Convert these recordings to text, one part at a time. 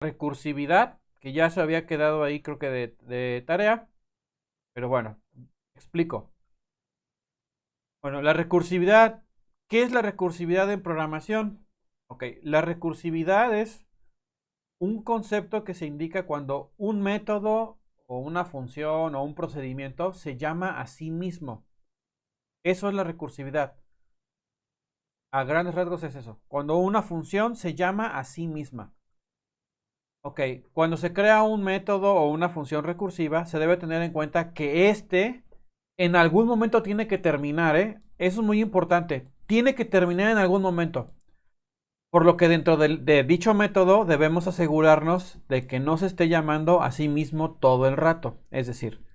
recursividad, que ya se había quedado ahí creo que de tarea, pero bueno, explico. Bueno, la recursividad, ¿qué es la recursividad en programación? Ok, la recursividad es un concepto que se indica cuando un método o una función o un procedimiento se llama a sí mismo. Eso es la recursividad. A grandes rasgos es eso. Cuando una función se llama a sí misma. Ok, cuando se crea un método o una función recursiva, se debe tener en cuenta que en algún momento tiene que terminar, ¿eh? Eso es muy importante. Tiene que terminar en algún momento. Por lo que dentro de dicho método debemos asegurarnos de que no se esté llamando a sí mismo todo el rato. Es decir,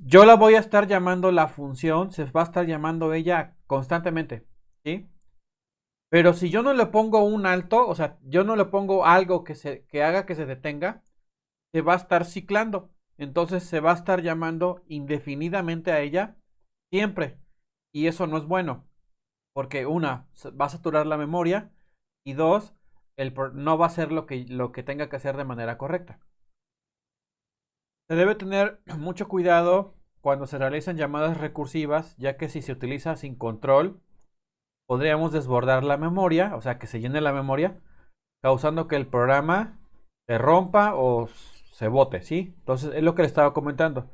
yo la voy a estar llamando la función, se va a estar llamando ella constantemente, ¿sí? Pero si yo no le pongo un alto, o sea, yo no le pongo algo que haga que se detenga, se va a estar ciclando. Entonces se va a estar llamando indefinidamente a ella siempre. Y eso no es bueno, porque una, va a saturar la memoria y dos, no va a hacer lo que tenga que hacer de manera correcta. Se debe tener mucho cuidado cuando se realizan llamadas recursivas, ya que si se utiliza sin control, podríamos desbordar la memoria, o sea, que se llene la memoria, causando que el programa se rompa o se bote, ¿sí? Entonces, es lo que le estaba comentando.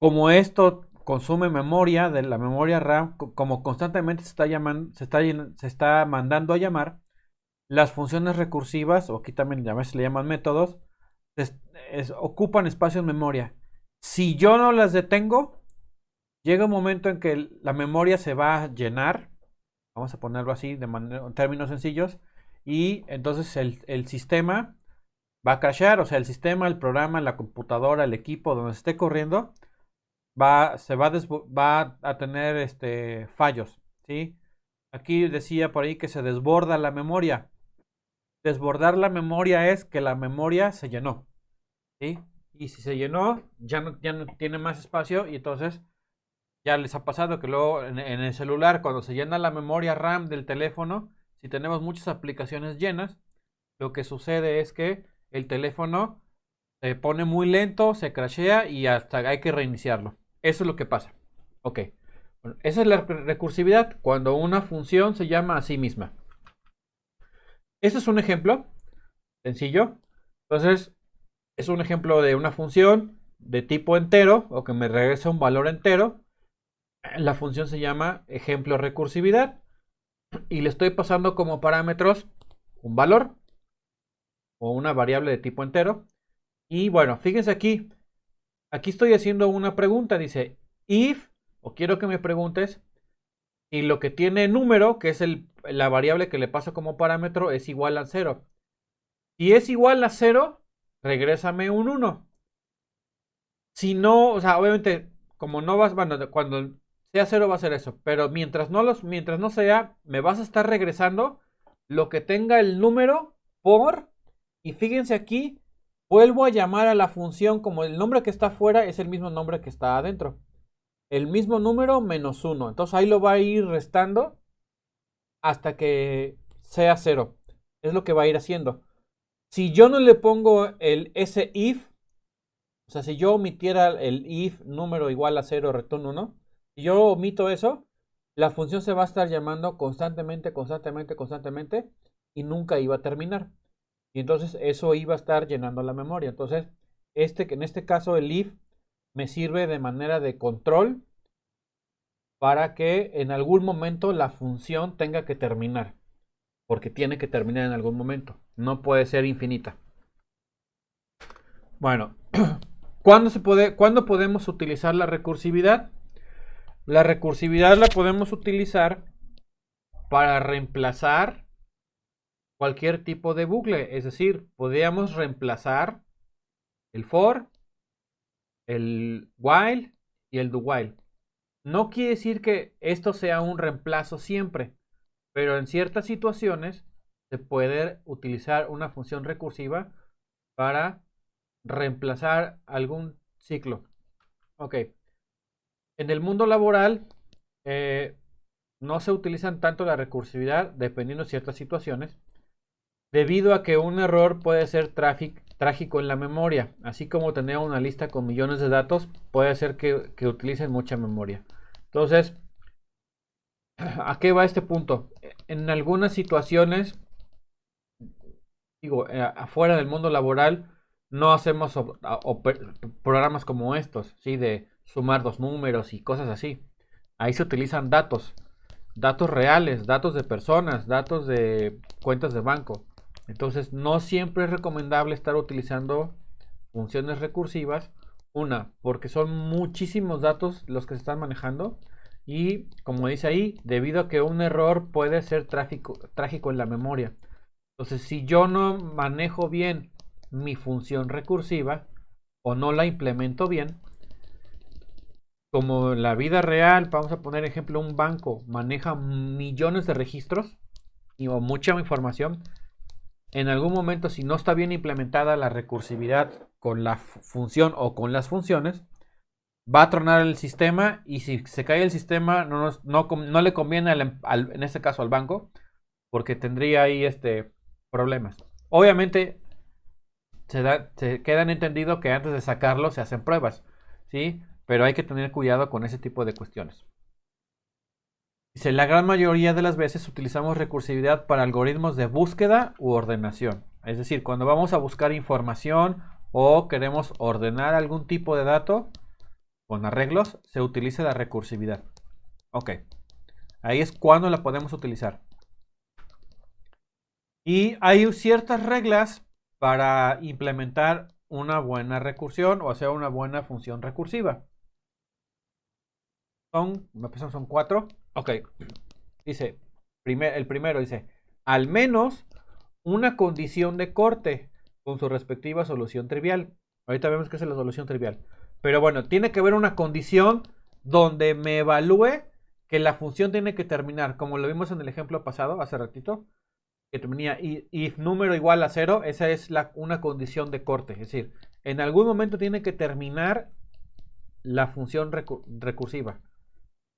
Como esto consume memoria de la memoria RAM, como constantemente se está llamando, se está mandando a llamar, las funciones recursivas, o aquí también se le llaman métodos, ocupan espacio en memoria. Si yo no las detengo, llega un momento en que la memoria se va a llenar, vamos a ponerlo así en términos sencillos, y entonces el sistema va a crashear, o sea, el sistema, el programa, la computadora, el equipo donde esté corriendo, va a tener fallos, ¿sí? Aquí decía por ahí que se desborda la memoria. Desbordar la memoria es que la memoria se llenó, ¿sí? Y si se llenó, ya no tiene más espacio y entonces ya les ha pasado que luego en el celular, cuando se llena la memoria RAM del teléfono, si tenemos muchas aplicaciones llenas, lo que sucede es que el teléfono se pone muy lento, se crashea y hasta hay que reiniciarlo. Eso es lo que pasa. Ok. Bueno, esa es la recursividad cuando una función se llama a sí misma. Este es un ejemplo sencillo. Entonces, es un ejemplo de una función de tipo entero o que me regresa un valor entero. La función se llama ejemplo recursividad y le estoy pasando como parámetros un valor o una variable de tipo entero. Y bueno, fíjense aquí estoy haciendo una pregunta, dice if, o quiero que me preguntes si lo que tiene número, que es la variable que le paso como parámetro, es igual a 0. Si es igual a 0, regrésame un 1. Si no, o sea, obviamente, como no vas, bueno, cuando sea 0 va a ser eso, pero mientras no sea, me vas a estar regresando lo que tenga el número por, y fíjense aquí, vuelvo a llamar a la función como el nombre que está afuera es el mismo nombre que está adentro. El mismo número menos 1. Entonces ahí lo va a ir restando hasta que sea 0. Es lo que va a ir haciendo. Si yo no le pongo ese if, o sea, si yo omitiera el if número igual a 0 return 1, si yo omito eso, la función se va a estar llamando constantemente, constantemente, constantemente y nunca iba a terminar. Y entonces eso iba a estar llenando la memoria. Entonces, en este caso el if me sirve de manera de control para que en algún momento la función tenga que terminar, porque tiene que terminar en algún momento, no puede ser infinita. Bueno, ¿cuándo podemos utilizar la recursividad? La recursividad la podemos utilizar para reemplazar cualquier tipo de bucle, es decir, podríamos reemplazar el for, el while y el do while. No quiere decir que esto sea un reemplazo siempre, pero en ciertas situaciones se puede utilizar una función recursiva para reemplazar algún ciclo. Ok, en el mundo laboral eh, no se utilizan tanto la recursividad dependiendo de ciertas situaciones, debido a que un error puede ser trágico en la memoria, así como tener una lista con millones de datos puede ser que utilicen mucha memoria. Entonces, ¿a qué va este punto? En algunas situaciones, digo, afuera del mundo laboral, no hacemos programas como estos, ¿sí? De sumar dos números y cosas así. Ahí se utilizan datos, datos reales, datos de personas, datos de cuentas de banco. Entonces, no siempre es recomendable estar utilizando funciones recursivas. Una, porque son muchísimos datos los que se están manejando. Y como dice ahí, debido a que un error puede ser trágico en la memoria. Entonces, si yo no manejo bien mi función recursiva o no la implemento bien, como en la vida real, vamos a poner ejemplo, un banco maneja millones de registros y o mucha información, en algún momento si no está bien implementada la recursividad con la función o con las funciones, va a tronar el sistema y si se cae el sistema no le conviene en este caso al banco porque tendría ahí problemas. Obviamente se quedan entendido que antes de sacarlo se hacen pruebas, ¿sí? Pero hay que tener cuidado con ese tipo de cuestiones. Dice, la gran mayoría de las veces utilizamos recursividad para algoritmos de búsqueda u ordenación. Es decir, cuando vamos a buscar información o queremos ordenar algún tipo de dato con arreglos, se utiliza la recursividad. Ok, ahí es cuando la podemos utilizar. Y hay ciertas reglas para implementar una buena recursión o hacer una buena función recursiva. Son 4. Ok, dice, el primero dice, al menos una condición de corte con su respectiva solución trivial. Ahorita vemos qué es la solución trivial. Pero bueno, tiene que haber una condición donde me evalúe que la función tiene que terminar, como lo vimos en el ejemplo pasado, hace ratito, que tenía if número igual a 0, esa es una condición de corte. Es decir, en algún momento tiene que terminar la función recursiva.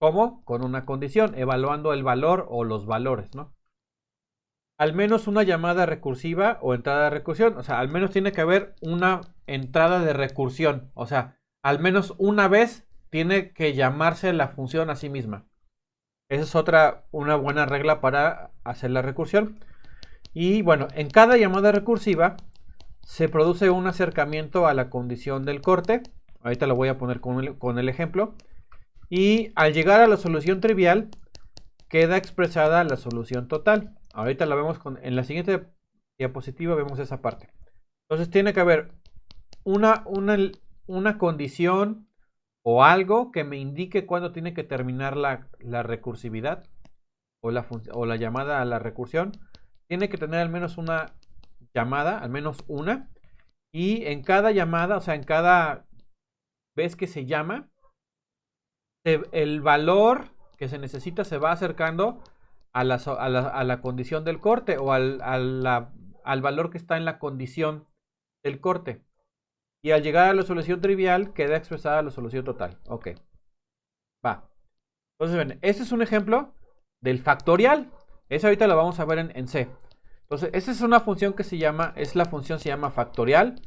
¿Cómo? Con una condición, evaluando el valor o los valores, ¿no? Al menos una llamada recursiva o entrada de recursión. O sea, al menos tiene que haber una entrada de recursión. O sea, al menos una vez tiene que llamarse la función a sí misma. Esa es una buena regla para hacer la recursión. Y bueno, en cada llamada recursiva se produce un acercamiento a la condición del corte. Ahorita lo voy a poner con el ejemplo. Y al llegar a la solución trivial, queda expresada la solución total. Ahorita la vemos en la siguiente diapositiva, vemos esa parte. Entonces tiene que haber una, una, una condición o algo que me indique cuándo tiene que terminar la recursividad o la llamada a la recursión. Tiene que tener al menos una llamada, al menos una. Y en cada llamada, o sea, en cada vez que se llama, el valor que se necesita se va acercando a la condición del corte o al valor que está en la condición del corte. Y al llegar a la solución trivial, queda expresada la solución total. Ok, va. Entonces, ven, este es un ejemplo del factorial. Eso ahorita lo vamos a ver en C. Entonces, esta es una función que la función se llama factorial.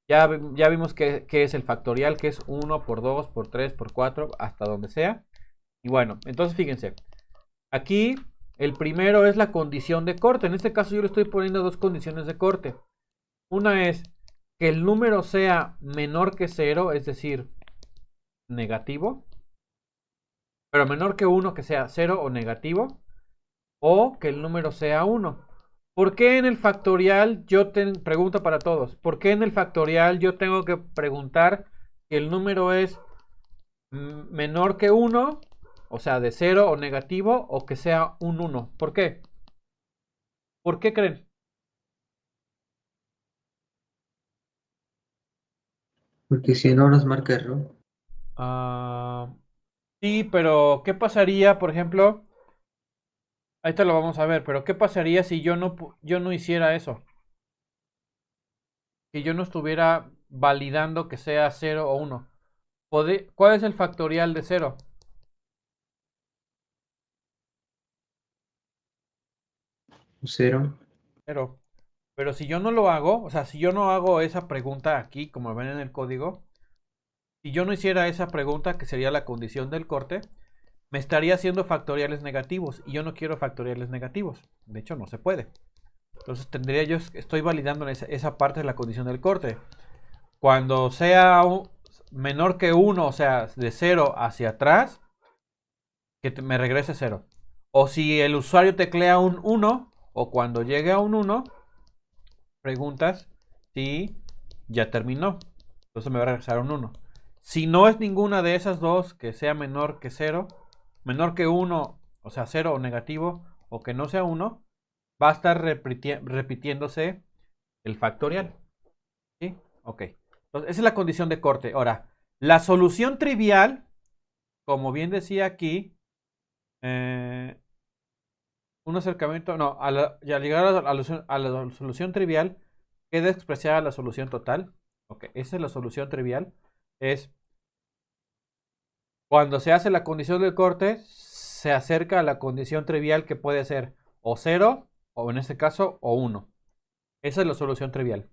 Ya vimos que es el factorial, que es 1 por 2, por 3, por 4, hasta donde sea. Y bueno, entonces fíjense. Aquí el primero es la condición de corte. En este caso yo le estoy poniendo dos condiciones de corte. Una es que el número sea menor que 0, es decir, negativo. Pero menor que 1, que sea 0 o negativo. O que el número sea 1. ¿Por qué en el factorial pregunta para todos? ¿Por qué en el factorial yo tengo que preguntar que el número es menor que 1, o sea, de 0 o negativo, o que sea un 1? ¿Por qué? ¿Por qué creen? Porque si no nos marca error. Ah, sí, pero ¿qué pasaría, por ejemplo? Ahí te lo vamos a ver, pero ¿qué pasaría si yo no hiciera eso? Que yo no estuviera validando que sea 0 o 1. ¿Cuál es el factorial de 0? Cero. 0. Pero si yo no lo hago, o sea, si yo no hago esa pregunta aquí, como ven en el código, si yo no hiciera esa pregunta, que sería la condición del corte, me estaría haciendo factoriales negativos y yo no quiero factoriales negativos. De hecho, no se puede. Entonces tendría yo, estoy validando esa parte de la condición del corte. Cuando sea menor que 1, o sea, de 0 hacia atrás, que me regrese 0. O si el usuario teclea un 1, o cuando llegue a un 1, preguntas si ya terminó. Entonces me va a regresar un 1. Si no es ninguna de esas dos que sea menor que 0, menor que 1, o sea 0 o negativo, o que no sea 1, va a estar repitiéndose el factorial. ¿Sí? Ok. Entonces, esa es la condición de corte. Ahora, la solución trivial, como bien decía aquí, eh, un acercamiento, no, ya llegar a la solución trivial, queda expresada la solución total. Ok, esa es la solución trivial. Es cuando se hace la condición del corte, se acerca a la condición trivial que puede ser o 0, o en este caso, o 1. Esa es la solución trivial.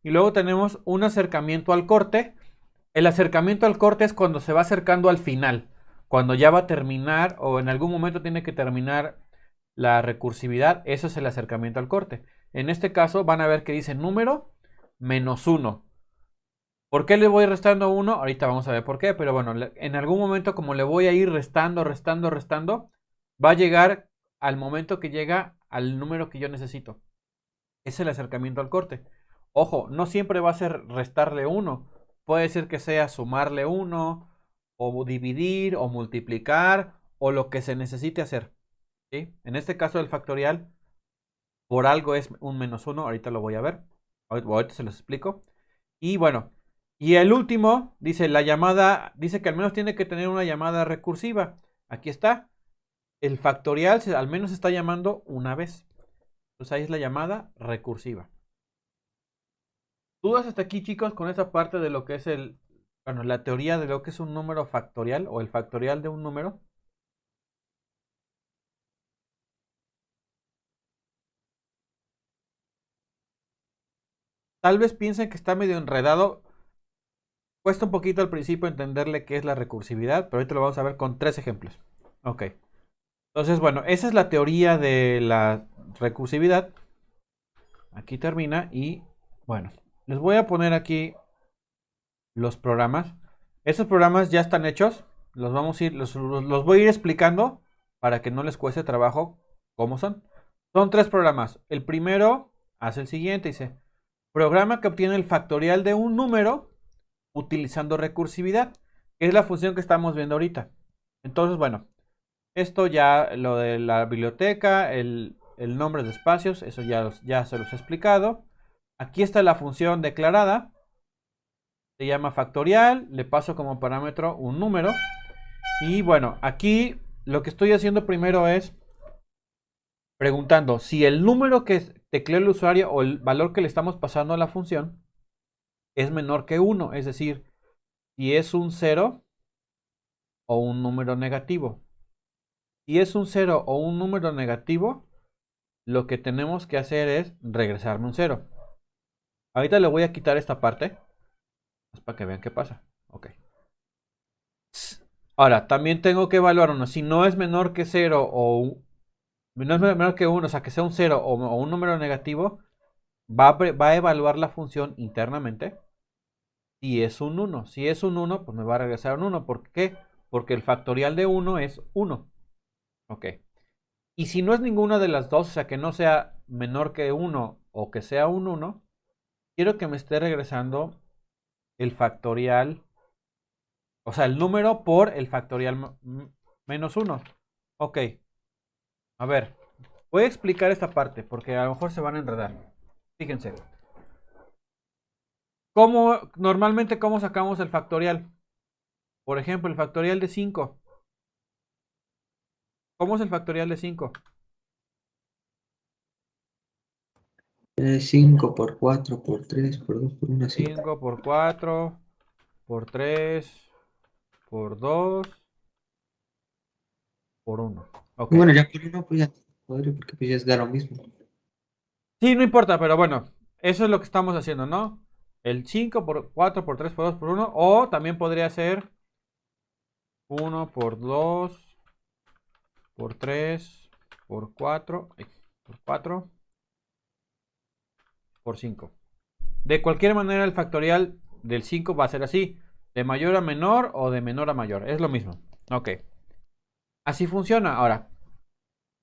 Y luego tenemos un acercamiento al corte. El acercamiento al corte es cuando se va acercando al final, cuando ya va a terminar o en algún momento tiene que terminar la recursividad. Eso es el acercamiento al corte. En este caso van a ver que dice número menos 1. ¿Por qué le voy restando 1? Ahorita vamos a ver por qué, pero bueno, en algún momento como le voy a ir restando, restando, restando, va a llegar al momento que llega al número que yo necesito. Es el acercamiento al corte. Ojo, no siempre va a ser restarle 1. Puede ser que sea sumarle 1, o dividir, o multiplicar, o lo que se necesite hacer. ¿Sí? En este caso del factorial, por algo es un menos 1. Ahorita lo voy a ver. Ahorita se los explico. Y bueno, y el último, dice la llamada, dice que al menos tiene que tener una llamada recursiva. Aquí está. El factorial al menos está llamando una vez. Entonces ahí es la llamada recursiva. ¿Dudas hasta aquí, chicos, con esa parte de lo que es bueno, la teoría de lo que es un número factorial o el factorial de un número? Tal vez piensen que está medio enredado. Cuesta un poquito al principio entenderle qué es la recursividad, pero ahorita lo vamos a ver con 3 ejemplos. Ok. Entonces, bueno, esa es la teoría de la recursividad. Aquí termina y, bueno, les voy a poner aquí los programas. Estos programas ya están hechos. Los vamos a ir, los voy a ir explicando para que no les cueste trabajo cómo son. Son 3 programas. El primero hace el siguiente, dice, programa que obtiene el factorial de un número utilizando recursividad, que es la función que estamos viendo ahorita. Entonces, bueno, esto ya, lo de la biblioteca, el nombre de espacios, eso ya se los he explicado. Aquí está la función declarada, se llama factorial, le paso como parámetro un número. Y bueno, aquí lo que estoy haciendo primero es preguntando si el número que tecleó el usuario o el valor que le estamos pasando a la función es menor que 1, es decir, si es un 0 o un número negativo. Si es un 0 o un número negativo, lo que tenemos que hacer es regresarme un 0. Ahorita le voy a quitar esta parte, para que vean qué pasa. Ok. Ahora, también tengo que evaluar uno. Si no es menor que 0 o no es menor que 1, o sea, que sea un 0 o un número negativo, va a evaluar la función internamente. Si es un 1. Si es un 1, pues me va a regresar un 1. ¿Por qué? Porque el factorial de 1 es 1. Ok. Y si no es ninguna de las dos, o sea, que no sea menor que 1 o que sea un 1, quiero que me esté regresando el factorial, o sea, el número por el factorial menos 1. Ok, a ver, voy a explicar esta parte porque a lo mejor se van a enredar. Fíjense, normalmente cómo sacamos el factorial? Por ejemplo, el factorial de 5. ¿Cómo es el factorial de 5? 5 por 4 por 3 por 2 por 1, así. 5 por 4 por 3 por 2 por 1. Ok. Y bueno, ya por uno, pues ya podría, porque pues ya es da lo mismo. Sí, no importa, pero bueno, eso es lo que estamos haciendo, ¿no? El 5 por 4 por 3 por 2 por uno. O también podría ser uno por 2 por 3 por 4 por 4 por 5. De cualquier manera, el factorial del 5 va a ser así. De mayor a menor o de menor a mayor. Es lo mismo. Ok. Así funciona. Ahora,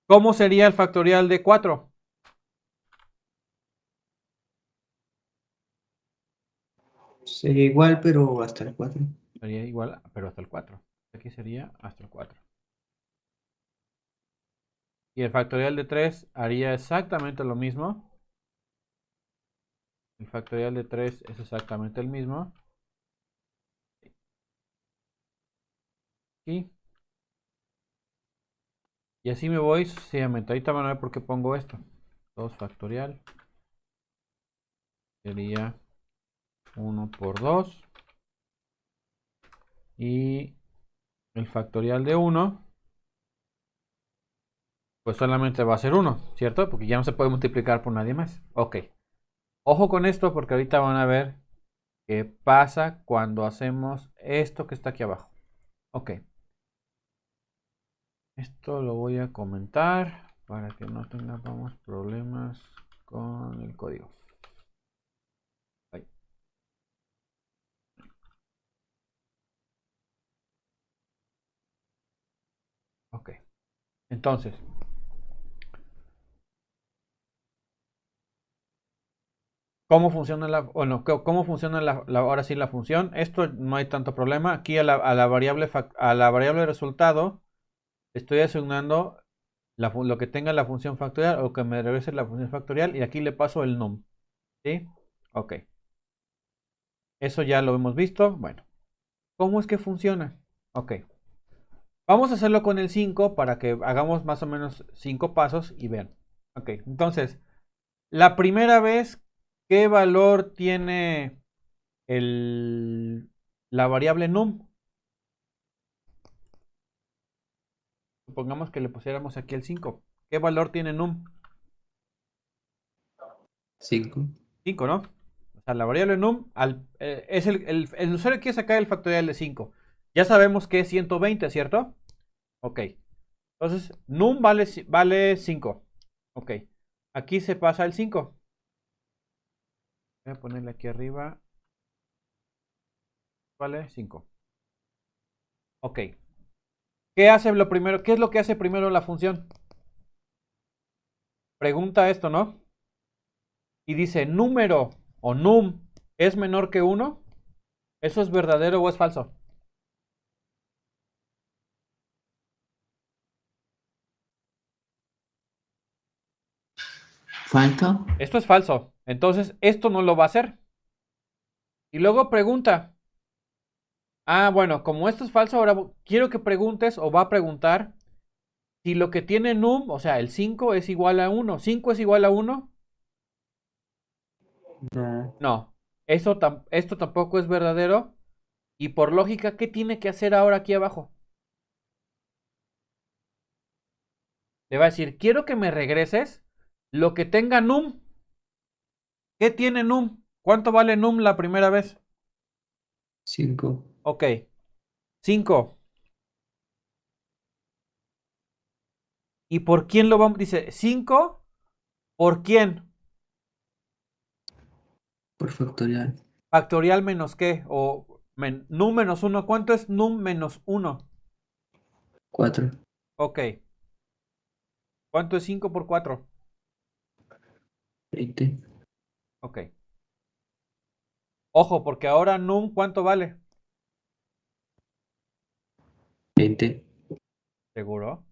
¿cómo sería el factorial de 4? Sería igual, pero hasta el 4. Sería igual, pero hasta el 4. Aquí sería hasta el 4. Y el factorial de 3 haría exactamente lo mismo. El factorial de 3 es exactamente el mismo. Y, y así me voy sucesivamente. Ahorita van a ver por qué pongo esto. 2 factorial sería 1 por 2. Y el factorial de 1, pues solamente va a ser 1, ¿cierto? Porque ya no se puede multiplicar por nadie más. Ok. Ojo con esto porque ahorita van a ver qué pasa cuando hacemos esto que está aquí abajo. Ok. Esto lo voy a comentar para que no tengamos problemas con el código. Ahí. Ok. Entonces, ¿cómo funciona cómo funciona ahora sí la función? Esto no hay tanto problema. Aquí a la variable resultado estoy asignando lo que tenga la función factorial o que me regrese la función factorial y aquí le paso el num. ¿Sí? Ok. Eso ya lo hemos visto. Bueno, ¿cómo es que funciona? Ok. Vamos a hacerlo con el 5 para que hagamos más o menos 5 pasos y vean. Ok, entonces, la primera vez, ¿qué valor tiene la variable num? Supongamos que le pusiéramos aquí el 5. ¿Qué valor tiene num? 5. 5, ¿no? O sea, la variable num es el usuario quiere sacar el factorial de 5. Ya sabemos que es 120, ¿cierto? Ok. Entonces, num vale 5. Ok. Aquí se pasa el 5. Voy a ponerle aquí arriba. Vale 5. Ok. ¿Qué hace lo primero? ¿Qué es lo que hace primero la función? Pregunta esto, ¿no? Y dice, número o num es menor que 1. ¿Eso es verdadero o es falso? ¿Falta? Esto es falso. Entonces, esto no lo va a hacer. Y luego pregunta. Ah, bueno, como esto es falso, ahora quiero que preguntes o va a preguntar si lo que tiene num, o sea, el 5 es igual a 1. ¿5 es igual a 1? No. No. Esto tampoco es verdadero. Y por lógica, ¿qué tiene que hacer ahora aquí abajo? Le va a decir, quiero que me regreses lo que tenga num. ¿Qué tiene num? ¿Cuánto vale num la primera vez? 5. Ok, 5. ¿Y por quién lo vamos? Dice, 5. ¿Por quién? Por factorial. Factorial menos qué? O num menos 1. ¿Cuánto es num menos 1? 4. Ok. ¿Cuánto es 5 por 4? 20. Ok. Ojo, porque ahora num, ¿cuánto vale? 20. ¿Seguro?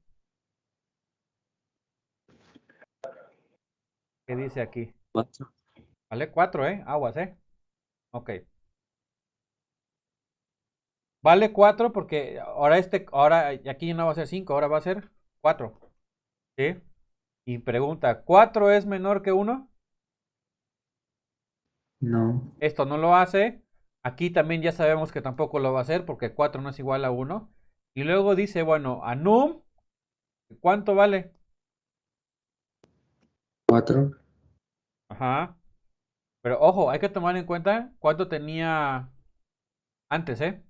¿Qué dice aquí? 4. Vale 4, ¿eh? Aguas, ¿eh? Ok. Vale 4 porque ahora aquí ya no va a ser 5, ahora va a ser 4. ¿Sí? Y pregunta, ¿4 es menor que 1? No. Esto no lo hace. Aquí también ya sabemos que tampoco lo va a hacer porque 4 no es igual a 1. Y luego dice, bueno, a ¿cuánto vale? 4. Ajá. Pero ojo, hay que tomar en cuenta cuánto tenía antes, ¿eh?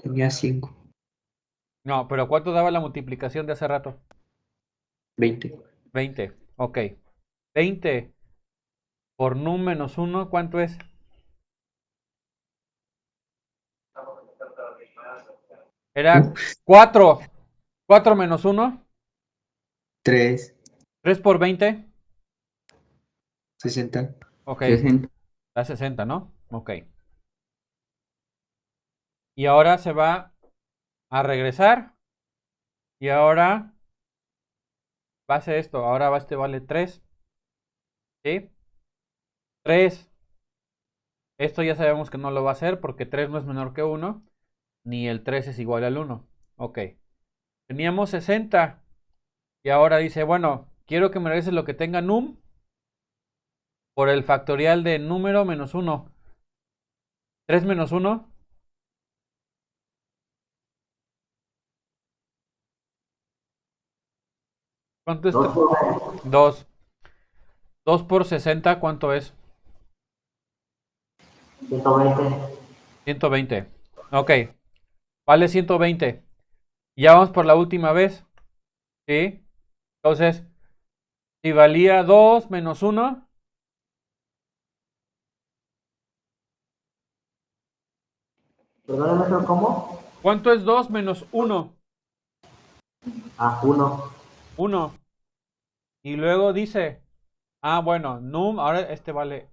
Tenía 5, No, pero ¿cuánto daba la multiplicación de hace rato? 20. 20. Ok. 20 por num menos uno, ¿cuánto es? Era Uf, 4. 4 menos uno. 3, 3 por 20. 60. Ok. 60. Da 60, ¿no? Ok. Y ahora se va a regresar. Y ahora va a hacer esto. Ahora este vale 3. ¿Sí? 3. Esto ya sabemos que no lo va a hacer porque 3 no es menor que 1. Ni el 3 es igual al 1. Ok. Teníamos 60. Y ahora dice, bueno, quiero que me regreses lo que tenga num por el factorial de número menos 1. 3 menos 1. ¿Cuánto es 3? 2 por 2. 2 por 60, ¿cuánto es? 120. 120. Ok. Vale 120. Ya vamos por la última vez. ¿Sí? Entonces, si valía 2 menos 1, Perdóname, ¿pero cómo? ¿cuánto es 2 menos 1? Ah, 1. 1. Y luego dice, bueno, num, ahora este vale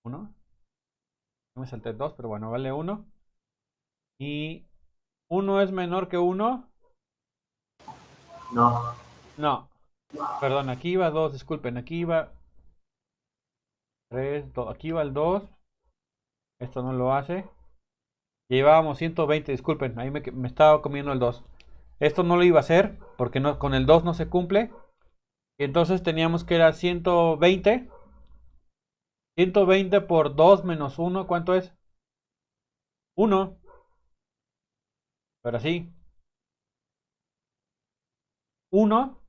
1. No me salté 2, pero bueno, vale 1. Y 1 es menor que 1. No. No, perdón, aquí iba 2, disculpen, aquí iba 3, aquí iba el 2. Esto no lo hace. Llevábamos 120, disculpen, ahí me estaba comiendo el 2. Esto no lo iba a hacer porque no, con el 2 no se cumple. Y entonces teníamos que era 120. 120 por 2 menos 1, ¿cuánto es? 1. Pero sí, 1.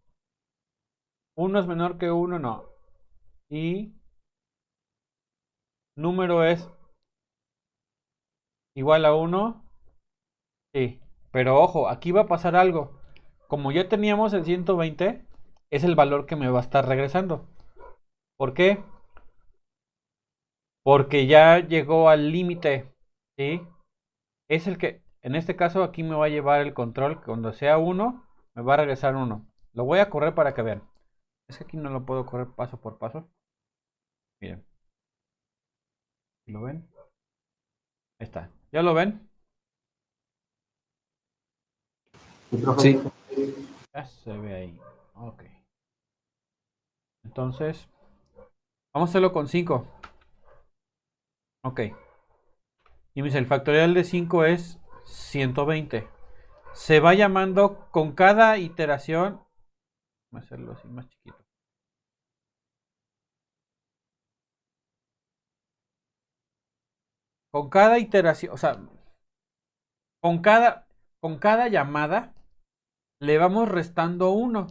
1 es menor que 1, no. Y número es igual a 1. Sí. Pero ojo, aquí va a pasar algo. Como ya teníamos el 120, es el valor que me va a estar regresando. ¿Por qué? Porque ya llegó al límite. ¿Sí? Es el que, en este caso, aquí me va a llevar el control. Cuando sea 1, me va a regresar 1. Lo voy a correr para que vean. Es que aquí no lo puedo correr paso por paso. Miren. ¿Lo ven? Ahí está. ¿Ya lo ven? Sí, profe, Sí. dice. Ya se ve ahí. Ok. Entonces, vamos a hacerlo con 5. Ok. Y me dice, el factorial de 5 es 120. Se va llamando con cada iteración. Vamos a hacerlo así más chiquito. Con cada iteración, o sea, con cada, con cada llamada le vamos restando 1.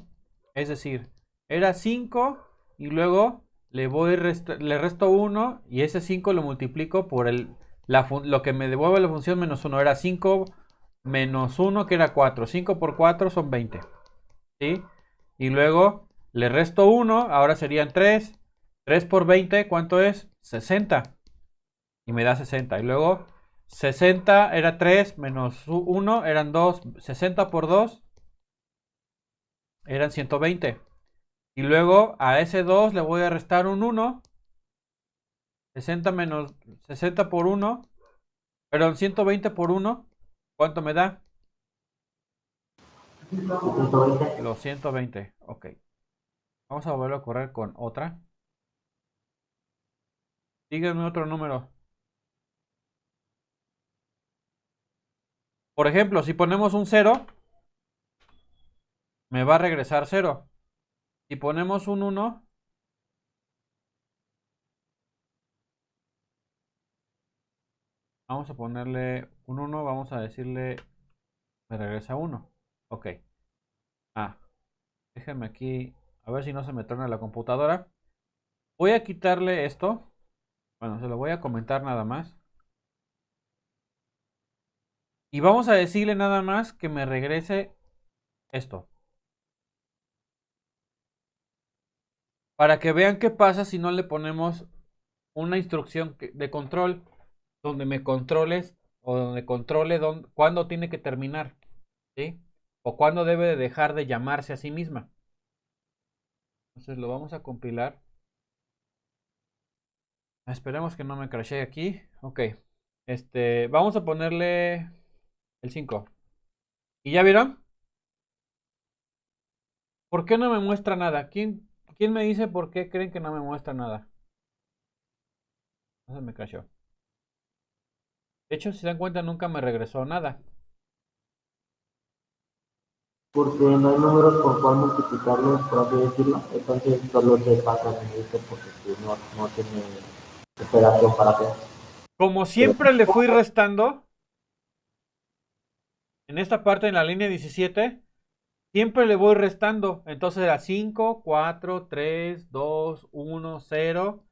Es decir, era 5 y luego le resto 1 y ese 5 lo multiplico por lo que me devuelve la función menos 1. Era 5 menos 1 que era 4. 5 por 4 son 20. ¿Sí? Y luego le resto 1, ahora serían 3. 3 por 20, ¿cuánto es? 60. Y me da 60. Y luego 60 era 3 menos 1 eran 2. 60 por 2 eran 120. Y luego a ese 2 le voy a restar un 1. 60 menos 60 por 1. Perdón, 120 por 1. ¿Cuánto me da? 120. Los 120. Ok. Vamos a volverlo a correr con otra. Díganme otro número. Por ejemplo, si ponemos un 0, me va a regresar 0. Si ponemos un 1, vamos a ponerle un 1, vamos a decirle, me regresa 1. Ok. Déjenme aquí, a ver si no se me torna la computadora. Voy a quitarle esto. Bueno, se lo voy a comentar nada más. Y vamos a decirle nada más que me regrese esto. Para que vean qué pasa si no le ponemos una instrucción de control donde me controles o donde controle cuándo tiene que terminar, ¿sí? O cuándo debe de dejar de llamarse a sí misma. Entonces lo vamos a compilar. Esperemos que no me crashee aquí. Ok. Vamos a ponerle el 5. ¿Y ya vieron? ¿Por qué no me muestra nada? ¿Quién me dice por qué creen que no me muestra nada? No se me crashó. De hecho, si se dan cuenta, nunca me regresó nada. Porque no hay números con cuál multiplicarlos, por así decirlo. Entonces solo se pasa en esto porque pues, no tiene operación para hacer. Como siempre le fui restando, en esta parte en la línea 17, siempre le voy restando. Entonces era 5, 4, 3, 2, 1, 0,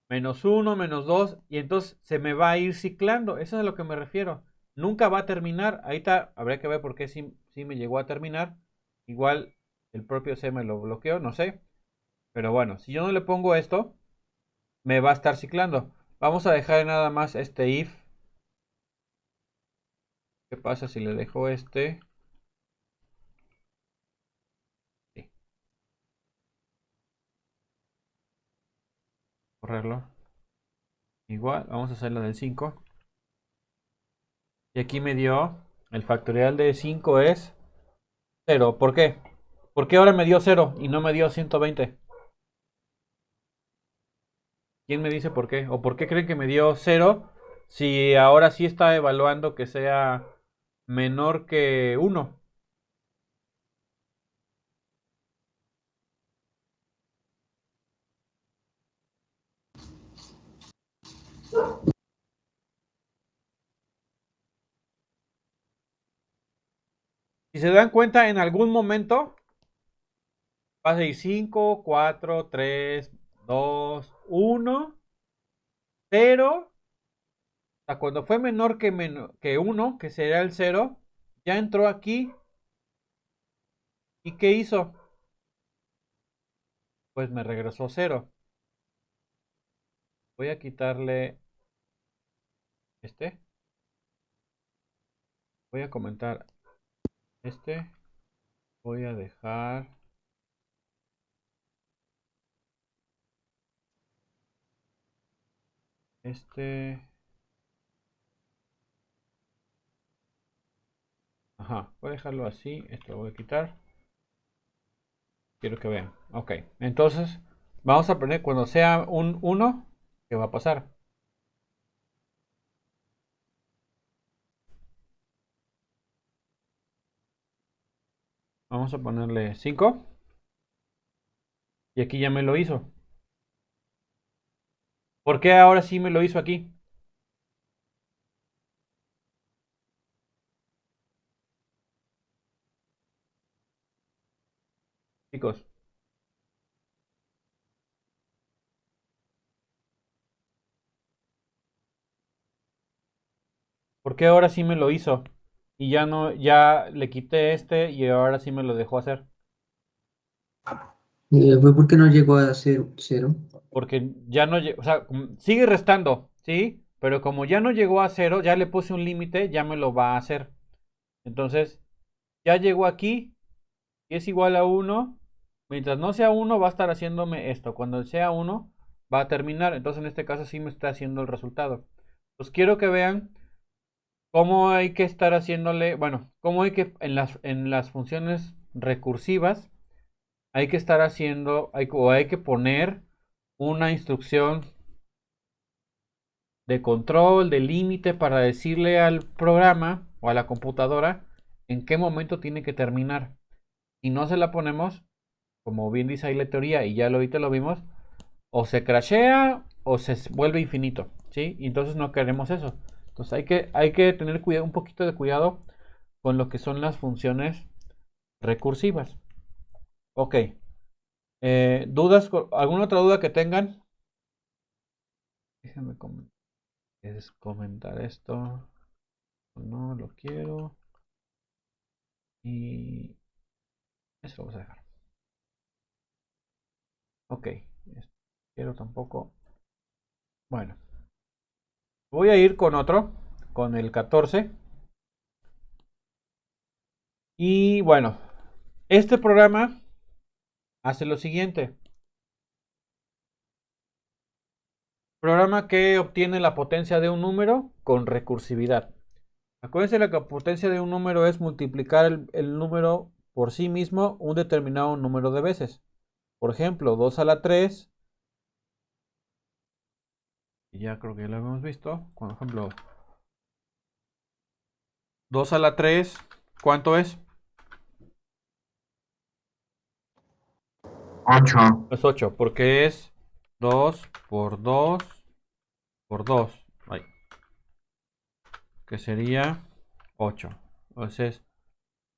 menos 1, menos 2. Y entonces se me va a ir ciclando. Eso es a lo que me refiero. Nunca va a terminar. Ahí está. Habría que ver por qué sí me llegó a terminar. Igual el propio C me lo bloqueó, no sé. Pero bueno, si yo no le pongo esto, me va a estar ciclando. Vamos a dejar nada más este if. ¿Qué pasa si le dejo este? Sí, correrlo. Igual, vamos a hacer la del 5. Y aquí me dio el factorial de 5 es 0. ¿Por qué? ¿Por qué ahora me dio 0 y no me dio 120? ¿Quién me dice por qué? ¿O por qué creen que me dio 0 si ahora sí está evaluando que sea menor que 1? Si se dan cuenta, en algún momento va a ir 5, 4, 3, 2, 1, 0. O sea, cuando fue menor que 1, que sería el 0, ya entró aquí. ¿Y qué hizo? Pues me regresó 0. Voy a quitarle este. Voy a comentar este. Voy a dejar este. Ajá, voy a dejarlo así. Esto lo voy a quitar. Quiero que vean. Ok, entonces vamos a poner cuando sea un 1, ¿qué va a pasar? Vamos a ponerle 5. Y aquí ya me lo hizo. ¿Por qué ahora sí me lo hizo aquí? Chicos, ¿por qué ahora sí me lo hizo? Y ya no, ya le quité este y ahora sí me lo dejó hacer. Fue porque no llegó a ser cero. Porque ya no, o sea, sigue restando, ¿sí? Pero como ya no llegó a 0, ya le puse un límite, ya me lo va a hacer. Entonces, ya llegó aquí y es igual a 1. Mientras no sea 1, va a estar haciéndome esto. Cuando sea 1, va a terminar. Entonces, en este caso sí me está haciendo el resultado. Pues quiero que vean cómo hay que estar haciéndole, bueno, cómo hay que en las funciones recursivas hay que estar haciendo, o hay que poner una instrucción de control, de límite para decirle al programa o a la computadora en qué momento tiene que terminar. Si no se la ponemos, como bien dice ahí la teoría y ya lo ahorita lo vimos, o se crashea o se vuelve infinito, ¿sí? Y entonces no queremos eso. Entonces hay que tener cuidado, un poquito de cuidado con lo que son las funciones recursivas. Ok, ¿Dudas? ¿Alguna otra duda que tengan? Déjenme comentar esto. No lo quiero. Y eso lo vamos a dejar. Ok. Quiero tampoco. Bueno. Voy a ir con otro. Con el 14. Y bueno. Este programa hace lo siguiente. Programa que obtiene la potencia de un número con recursividad. Acuérdense que la potencia de un número es multiplicar el número por sí mismo un determinado número de veces. Por ejemplo, 2 a la 3. Y ya creo que ya lo hemos visto. Por ejemplo, 2 a la 3. ¿Cuánto es? 8. Es 8, porque es 2 por 2 por 2. Ay, que sería 8. Entonces,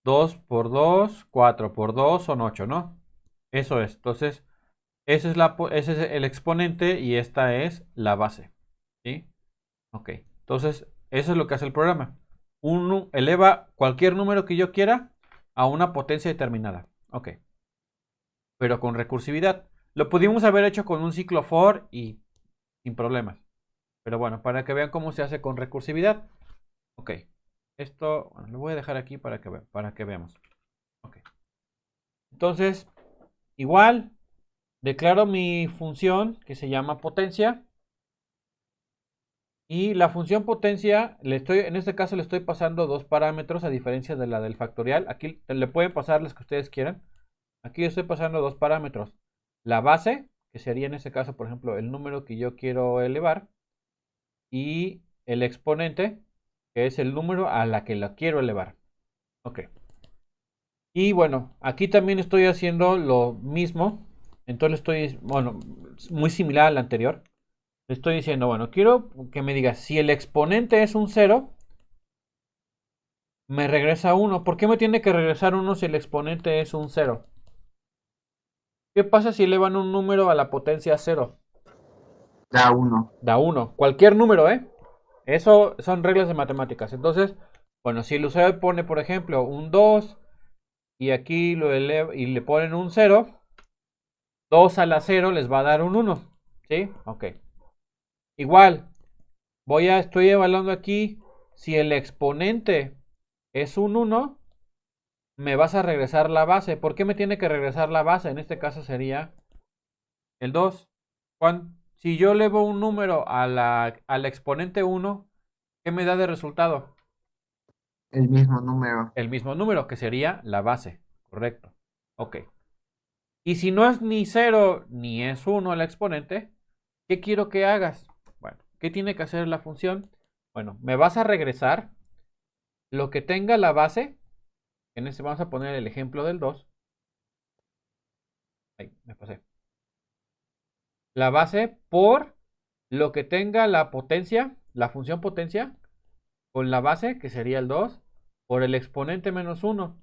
2 por 2, 4 por 2 son 8, ¿no? Eso es. Entonces, ese es el exponente y esta es la base. ¿Sí? Ok. Entonces, eso es lo que hace el programa. Eleva cualquier número que yo quiera a una potencia determinada. Ok. Pero con recursividad. Lo pudimos haber hecho con un ciclo for y sin problemas. Pero bueno, para que vean cómo se hace con recursividad. Ok. Esto bueno, lo voy a dejar aquí para que veamos. Ok. Entonces, igual, declaro mi función que se llama potencia. Y la función potencia, en este caso le estoy pasando dos parámetros a diferencia de la del factorial. Aquí le pueden pasar las que ustedes quieran. Aquí estoy pasando dos parámetros. La base, que sería en este caso, por ejemplo, el número que yo quiero elevar. Y el exponente, que es el número a la que la quiero elevar. Ok. Y bueno, aquí también estoy haciendo lo mismo. Entonces estoy, bueno, muy similar al anterior. Le estoy diciendo, bueno, quiero que me diga si el exponente es un 0, me regresa 1. ¿Por qué me tiene que regresar 1 si el exponente es un 0? ¿Qué pasa si elevan un número a la potencia 0? Da 1. Da 1. Cualquier número, ¿eh? Eso son reglas de matemáticas. Entonces, bueno, si el usuario pone, por ejemplo, un 2 y aquí lo eleva y le ponen un 0, 2 a la 0 les va a dar un 1. ¿Sí? Ok. Igual, estoy evaluando aquí si el exponente es un 1, me vas a regresar la base. ¿Por qué me tiene que regresar la base? En este caso sería el 2. Si yo elevo un número al exponente 1, ¿qué me da de resultado? El mismo número. El mismo número, que sería la base. Correcto. Ok. Y si no es ni 0 ni es 1 el exponente, ¿qué quiero que hagas? Bueno, ¿qué tiene que hacer la función? Bueno, me vas a regresar lo que tenga la base. Vamos a poner el ejemplo del 2. Ahí, me pasé. La base por lo que tenga la potencia, la función potencia, con la base, que sería el 2, por el exponente menos 1.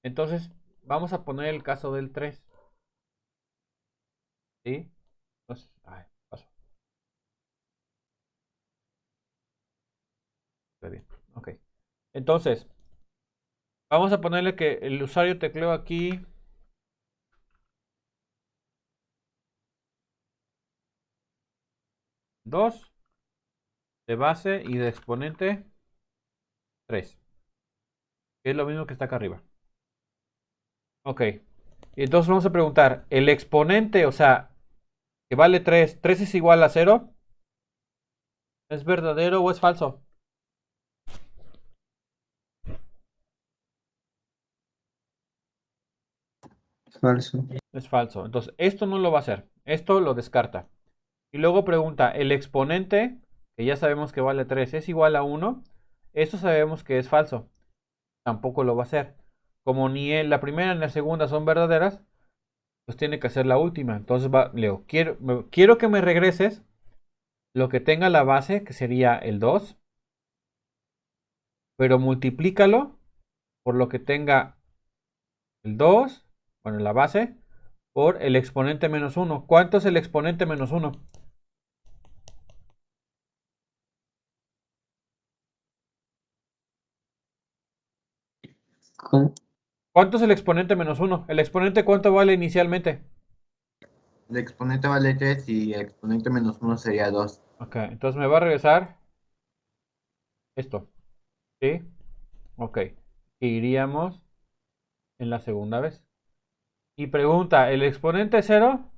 Entonces, vamos a poner el caso del 3. ¿Sí? Entonces, paso. Está bien. Ok. Entonces, vamos a ponerle que el usuario tecleó aquí 2 de base y de exponente 3, que es lo mismo que está acá arriba. Ok. Y entonces vamos a preguntar, el exponente, o sea, que vale 3, ¿3 es igual a 0? ¿Es verdadero o es falso? Falso. Es falso. Entonces, esto no lo va a hacer. Esto lo descarta. Y luego pregunta, ¿el exponente, que ya sabemos que vale 3, es igual a 1? Esto sabemos que es falso. Tampoco lo va a hacer. Como ni la primera ni la segunda son verdaderas, pues tiene que hacer la última. Entonces, Leo, quiero que me regreses lo que tenga la base, que sería el 2, pero multiplícalo por lo que tenga el 2, bueno, la base, por el exponente menos 1. ¿Cuánto es el exponente menos 1? ¿Cómo? ¿Cuánto es el exponente menos 1? ¿El exponente cuánto vale inicialmente? El exponente vale 3 y el exponente menos 1 sería 2. Ok, entonces me va a regresar esto. ¿Sí? Ok. Iríamos en la segunda vez. Y pregunta, ¿el exponente es 0?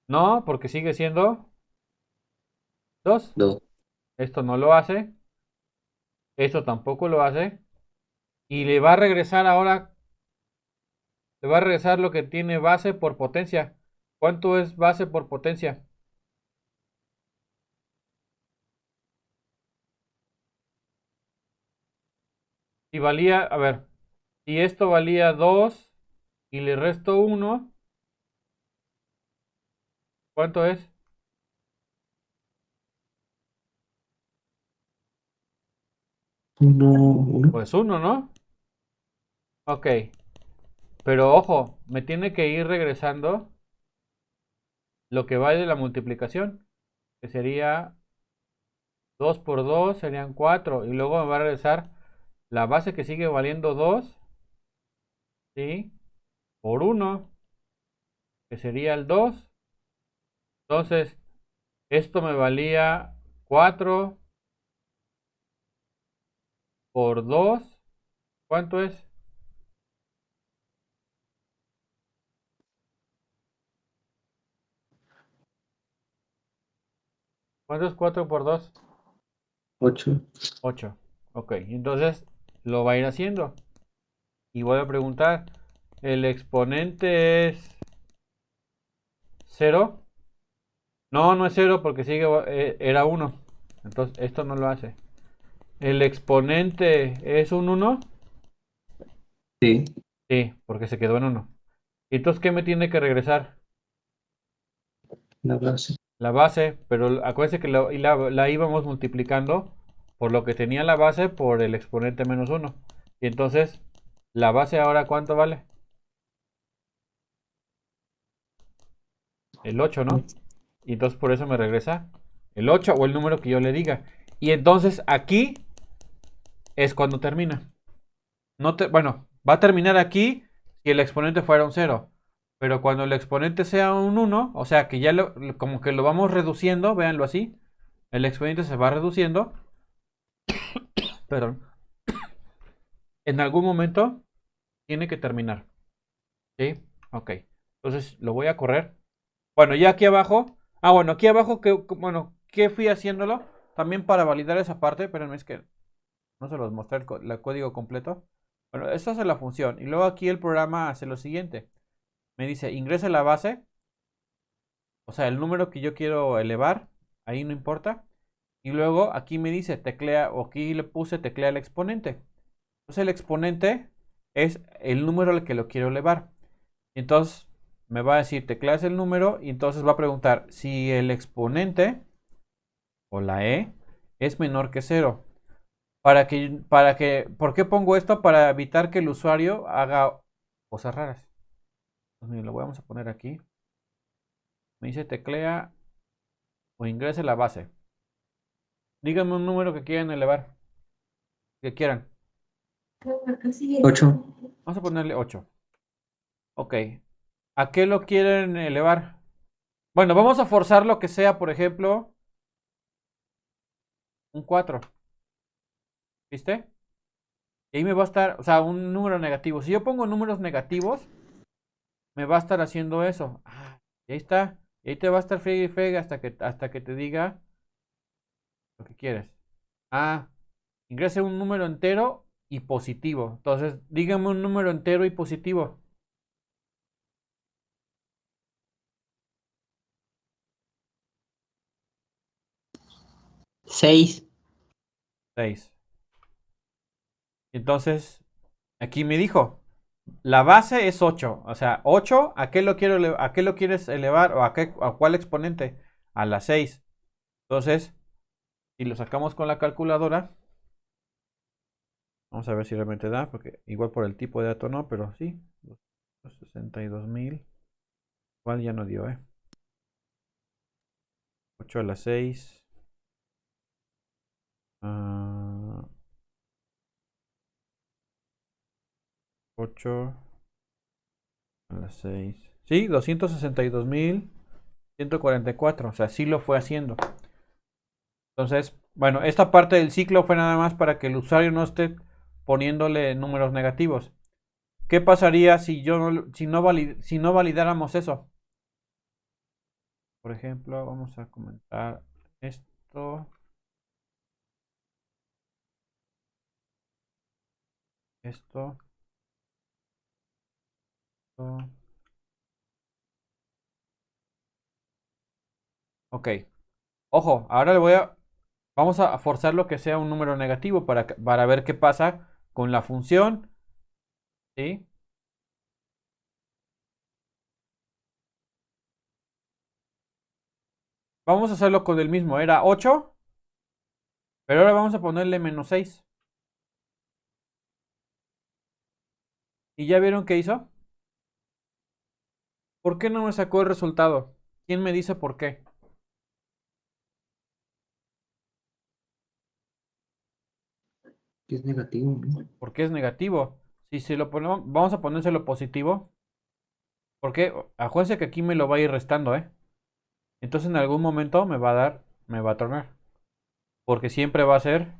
No, porque sigue siendo 2. 2. Esto no lo hace. Esto tampoco lo hace. Y le va a regresar ahora, le va a regresar lo que tiene base por potencia. ¿Cuánto es base por potencia? Si valía, a ver, si esto valía 2 y le resto 1, ¿cuánto es? Uno. Pues 1, ¿no? Ok, pero ojo, me tiene que ir regresando lo que vale la multiplicación, que sería 2 por 2 serían 4, y luego me va a regresar la base que sigue valiendo 2, ¿sí? Por 1, que sería el 2. Entonces, esto me valía 4 por 2. ¿Cuánto es? ¿Cuánto es 4 por 2? 8. 8. Ok, entonces lo va a ir haciendo. Y voy a preguntar, ¿el exponente es 0? No, no es 0 porque sigue, era 1. Entonces esto no lo hace. ¿El exponente es un 1? Sí. Sí, porque se quedó en 1. Entonces, ¿qué me tiene que regresar? La base. La base, pero acuérdense que la íbamos multiplicando por lo que tenía la base por el exponente menos 1. Y entonces, ¿la base ahora cuánto vale? El 8, ¿no? Y entonces por eso me regresa el 8 o el número que yo le diga. Y entonces aquí es cuando termina. Bueno, va a terminar aquí si el exponente fuera un 0. Pero cuando el exponente sea un 1, o sea que ya como que lo vamos reduciendo, véanlo así. El exponente se va reduciendo. Perdón. En algún momento tiene que terminar. ¿Sí? Ok. Entonces lo voy a correr. Bueno, ya aquí abajo. Ah, bueno, aquí abajo, bueno, ¿qué fui haciéndolo? También para validar esa parte, pero es que no se los mostré el código completo. Bueno, esta es la función. Y luego aquí el programa hace lo siguiente. Me dice, ingrese la base. O sea, el número que yo quiero elevar. Ahí no importa. Y luego aquí me dice, teclea, o aquí le puse teclea el exponente. Entonces el exponente es el número al que lo quiero elevar. Entonces me va a decir tecleas el número y entonces va a preguntar si el exponente o la es menor que 0. ¿Por qué pongo esto? Para evitar que el usuario haga cosas raras. Pues miren, lo vamos a poner aquí. Me dice teclea o ingrese la base. Díganme un número que quieran elevar. Que quieran. 8. Vamos a ponerle 8. Ok. ¿A qué lo quieren elevar? Bueno, vamos a forzar lo que sea, por ejemplo, un 4. ¿Viste? Y ahí me va a estar, o sea, un número negativo. Si yo pongo números negativos, me va a estar haciendo eso. Y ahí está. Y ahí te va a estar fregue y fregue hasta que te diga lo que quieres. Ingrese un número entero y positivo. Entonces, dígame un número entero y positivo. 6. 6. Entonces, aquí me dijo, la base es 8. O sea, 8, ¿a qué lo quieres elevar? ¿O a cuál exponente? A la 6. Entonces, si lo sacamos con la calculadora, vamos a ver si realmente da, porque igual por el tipo de dato no, pero sí. 62.000. Igual ya no dio, 8 a la 6. 8 a las 6. Sí, 262.144. O sea, sí lo fue haciendo. Entonces, bueno, esta parte del ciclo fue nada más para que el usuario no esté poniéndole números negativos. ¿Qué pasaría si si no validáramos eso? Por ejemplo, vamos a comentar esto. Esto. Esto. Ok. Ojo, ahora vamos a forzar lo que sea un número negativo para ver qué pasa con la función. ¿Sí? Vamos a hacerlo con el mismo. Era 8, pero ahora vamos a ponerle menos 6. ¿Y ya vieron qué hizo? ¿Por qué no me sacó el resultado? ¿Quién me dice por qué? Que es negativo, ¿no? Porque es negativo. Si se lo ponemos, vamos a ponérselo positivo. Porque acuérdense que aquí me lo va a ir restando, ¿eh? Entonces en algún momento me va a tronar. Porque siempre va a ser,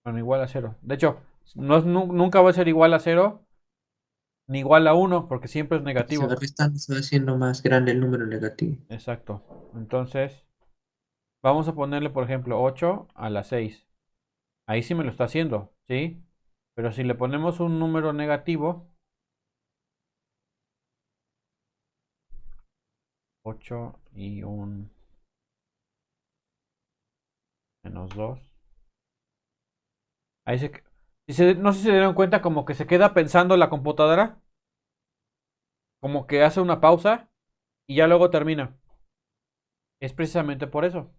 bueno, igual a 0. De hecho, nunca va a ser igual a 0 ni igual a 1 porque siempre es Porque se va negativo. restando, se va haciendo más grande el número negativo. Exacto. Entonces, vamos a ponerle, por ejemplo, 8 a la 6. Ahí sí me lo está haciendo, ¿sí? Pero si le ponemos un número negativo, 8 y un menos 2. Ahí no sé si se dieron cuenta como que se queda pensando la computadora, como que hace una pausa y ya luego termina. Es precisamente por eso.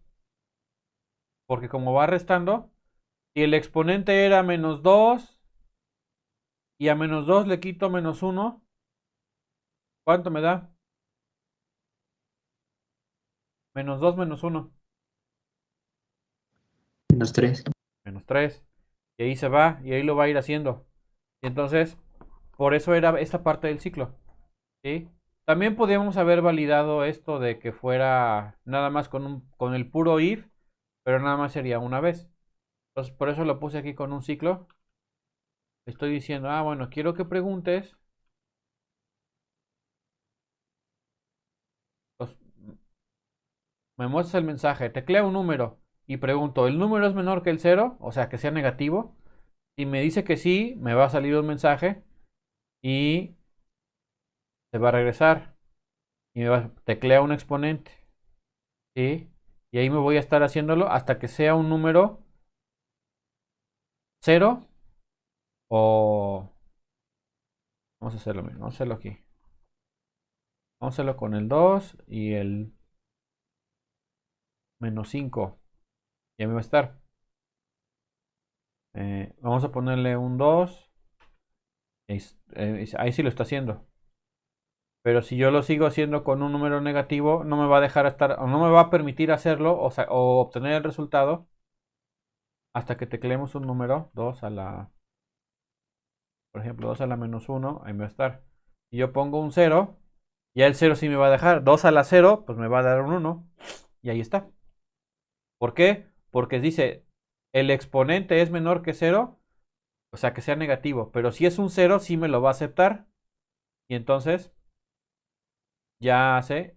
Porque como va restando, si el exponente era menos 2 y a menos 2 le quito menos 1, ¿cuánto me da? Menos 2 menos 1, Menos 3. menos 3. Y ahí se va y ahí lo va a ir haciendo. Y entonces, por eso era esta parte del ciclo. ¿Sí? También podríamos haber validado esto de que fuera nada más con el puro if, pero nada más sería una vez. Entonces, por eso lo puse aquí con un ciclo. Estoy diciendo, bueno, quiero que preguntes. Pues, me muestras el mensaje, teclea un número y pregunto, ¿el número es menor que el cero? O sea, que sea negativo. Si me dice que sí, me va a salir un mensaje y se va a regresar. Y me va a teclea un exponente. ¿Sí? Y ahí me voy a estar haciéndolo hasta que sea un número cero o... Vamos a hacerlo mismo, vamos a hacerlo aquí. Vamos a hacerlo con el 2 y el menos 5. Ya me va a estar. Vamos a ponerle un 2. Ahí sí lo está haciendo. Pero si yo lo sigo haciendo con un número negativo, no me va a dejar estar, o no me va a permitir hacerlo o obtener el resultado hasta que tecleemos un número 2 a la, por ejemplo, 2 a la menos 1, ahí me va a estar. Si yo pongo un 0, ya el 0 sí me va a dejar. 2 a la 0, pues me va a dar un 1 y ahí está. ¿Por qué? Porque dice, el exponente es menor que 0, o sea, que sea negativo. Pero si es un 0, sí me lo va a aceptar. Y entonces ya hace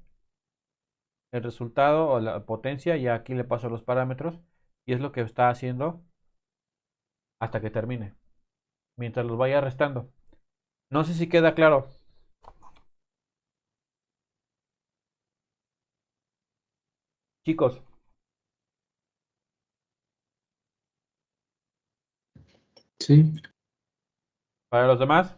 el resultado o la potencia. Ya aquí le paso los parámetros. Y es lo que está haciendo hasta que termine. Mientras los vaya restando. No sé si queda claro. Chicos, Sí. para los demás.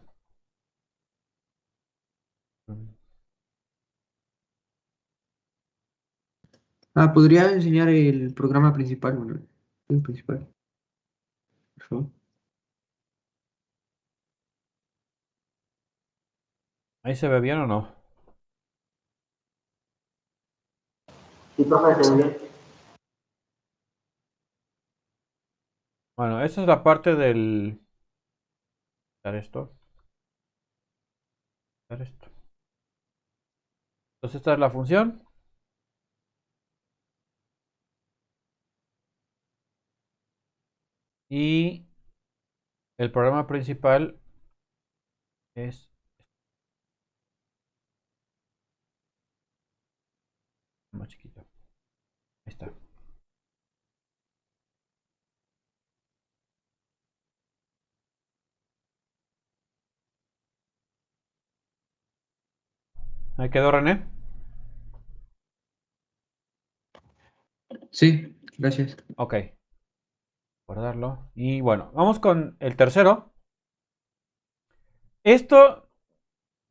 Podría enseñar el programa principal, Manuel. El principal, por favor. ¿Ahí se ve bien o no? Sí, profe, se ve bien. Bueno, esa es la parte del... Dar esto. Dar esto. Entonces esta es la función. Y el programa principal es más chiquito. Ahí está. Ahí quedó, René. Sí, gracias. Ok, guardarlo. Y bueno, vamos con el tercero. Esto,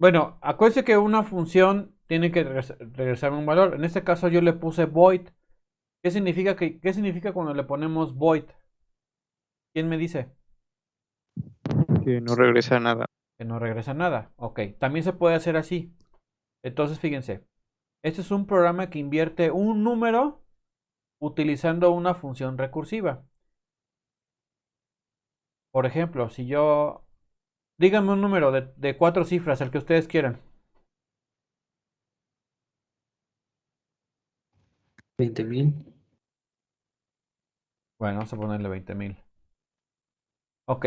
bueno, acuérdense que una función tiene que regresarme un valor. En este caso yo le puse void. ¿Qué significa cuando le ponemos void? ¿Quién me dice? Que no regresa nada. Que no regresa nada. Ok, también se puede hacer así. Entonces, fíjense. Este es un programa que invierte un número utilizando una función recursiva. Por ejemplo, si yo... Díganme un número de 4 cifras, el que ustedes quieran. 20.000. Bueno, vamos a ponerle 20.000. Ok.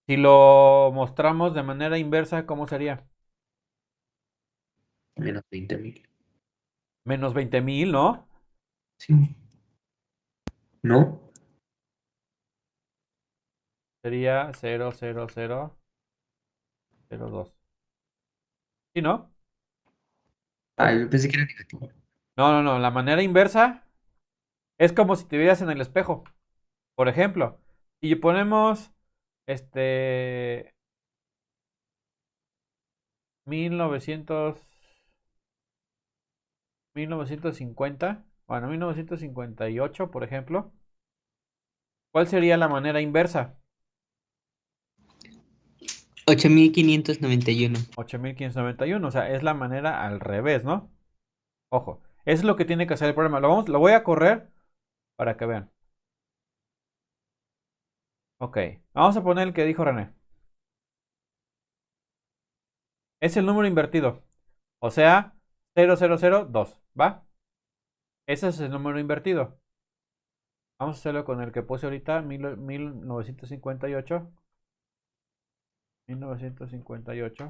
Si lo mostramos de manera inversa, ¿cómo sería? Menos 20.000. Menos 20.000, ¿no? Sí. ¿No? Sería 0,0002. ¿Sí, no? Ah, yo pensé que era negativo. No, no, no. La manera inversa es como si te vieras en el espejo. Por ejemplo, si ponemos este 1900, 1950, bueno, 1958, por ejemplo, ¿cuál sería la manera inversa? 8.591. 8591, o sea, es la manera al revés, ¿no? Ojo, eso es lo que tiene que hacer el programa. Lo voy a correr para que vean. Ok, vamos a poner el que dijo René. Es el número invertido, o sea, 0002, ¿va? Ese es el número invertido. Vamos a hacerlo con el que puse ahorita, 1958. 1958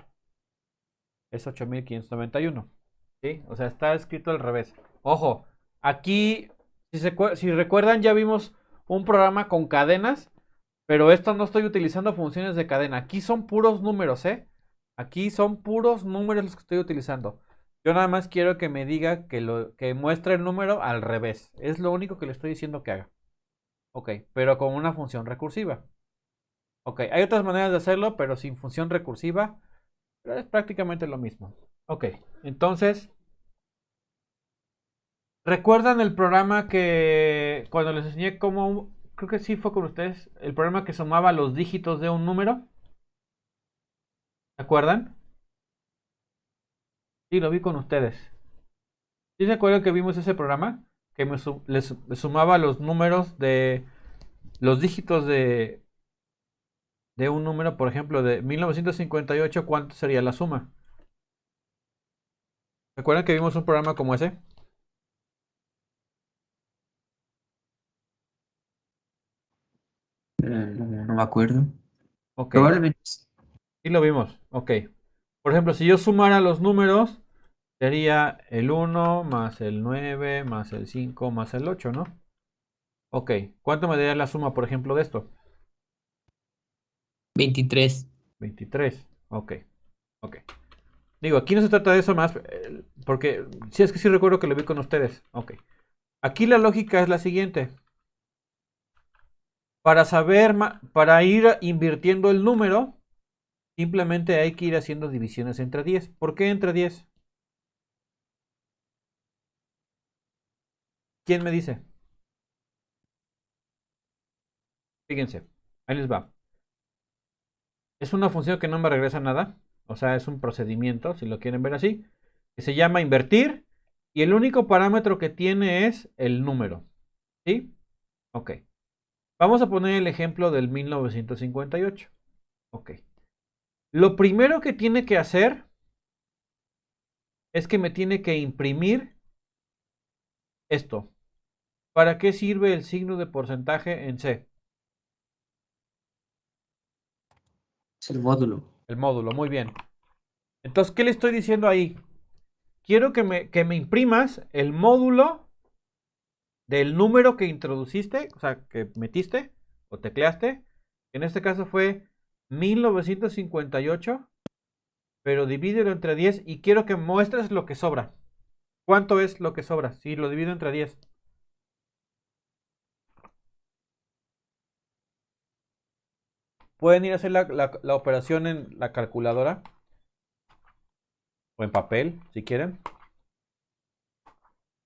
es 8591. ¿Sí? O sea, está escrito al revés. Ojo, aquí, si recuerdan, ya vimos un programa con cadenas, pero esto no estoy utilizando funciones de cadena. Aquí son puros números, ¿eh? Aquí son puros números los que estoy utilizando. Yo nada más quiero que me diga que muestre el número al revés. Es lo único que le estoy diciendo que haga. Ok, pero con una función recursiva. Ok, hay otras maneras de hacerlo, pero sin función recursiva, pero es prácticamente lo mismo. Ok, entonces, ¿recuerdan el programa que cuando les enseñé cómo, creo que sí fue con ustedes, el programa que sumaba los dígitos de un número? ¿Se acuerdan? Sí, lo vi con ustedes. ¿Sí se acuerdan que vimos ese programa? Que les sumaba los números de los dígitos de un número, por ejemplo, de 1958, ¿cuánto sería la suma? ¿Recuerdan que vimos un programa como ese? No me acuerdo. Ok, Probablemente. sí lo vimos. Ok. Por ejemplo, si yo sumara los números, sería el 1 más el 9 más el 5 más el 8, ¿no? Ok. ¿Cuánto me daría la suma, por ejemplo, de esto? 23. 23. Ok. Ok. Digo, aquí no se trata de eso más, porque sí es que sí recuerdo que lo vi con ustedes. Ok. Aquí la lógica es la siguiente. Para ir invirtiendo el número, simplemente hay que ir haciendo divisiones entre 10. ¿Por qué entre 10? ¿Quién me dice? Fíjense, ahí les va. Es una función que no me regresa nada. O sea, es un procedimiento, si lo quieren ver así, que se llama invertir y el único parámetro que tiene es el número. ¿Sí? Ok. Vamos a poner el ejemplo del 1958. Ok. Lo primero que tiene que hacer es que me tiene que imprimir esto. ¿Para qué sirve el signo de porcentaje en C? Es el módulo. El módulo, muy bien. Entonces, ¿qué le estoy diciendo ahí? Quiero que me imprimas el módulo del número que introduciste, o sea, que metiste o tecleaste. En este caso fue 1958, pero divídelo entre 10 y quiero que muestres lo que sobra. ¿Cuánto es lo que sobra? Si lo divido entre 10. Pueden ir a hacer la operación en la calculadora o en papel, si quieren.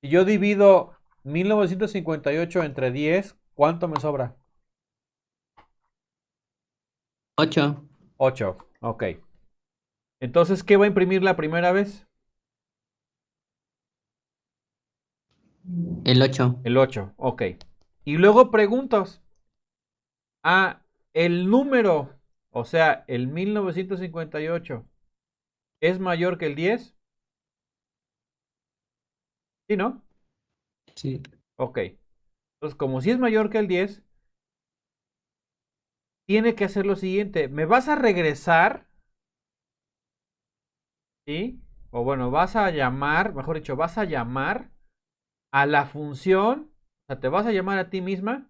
Si yo divido 1958 entre 10, ¿cuánto me sobra? 8. 8. Ok. Entonces, ¿qué va a imprimir la primera vez? El 8. El 8. Ok. Y luego preguntas. Ah, el número, o sea, el 1958, ¿es mayor que el 10? ¿Sí, no? Sí. Ok. Entonces, como si es mayor que el 10, tiene que hacer lo siguiente. Me vas a regresar, ¿sí? O bueno, vas a llamar, mejor dicho, vas a llamar a la función, o sea, te vas a llamar a ti misma,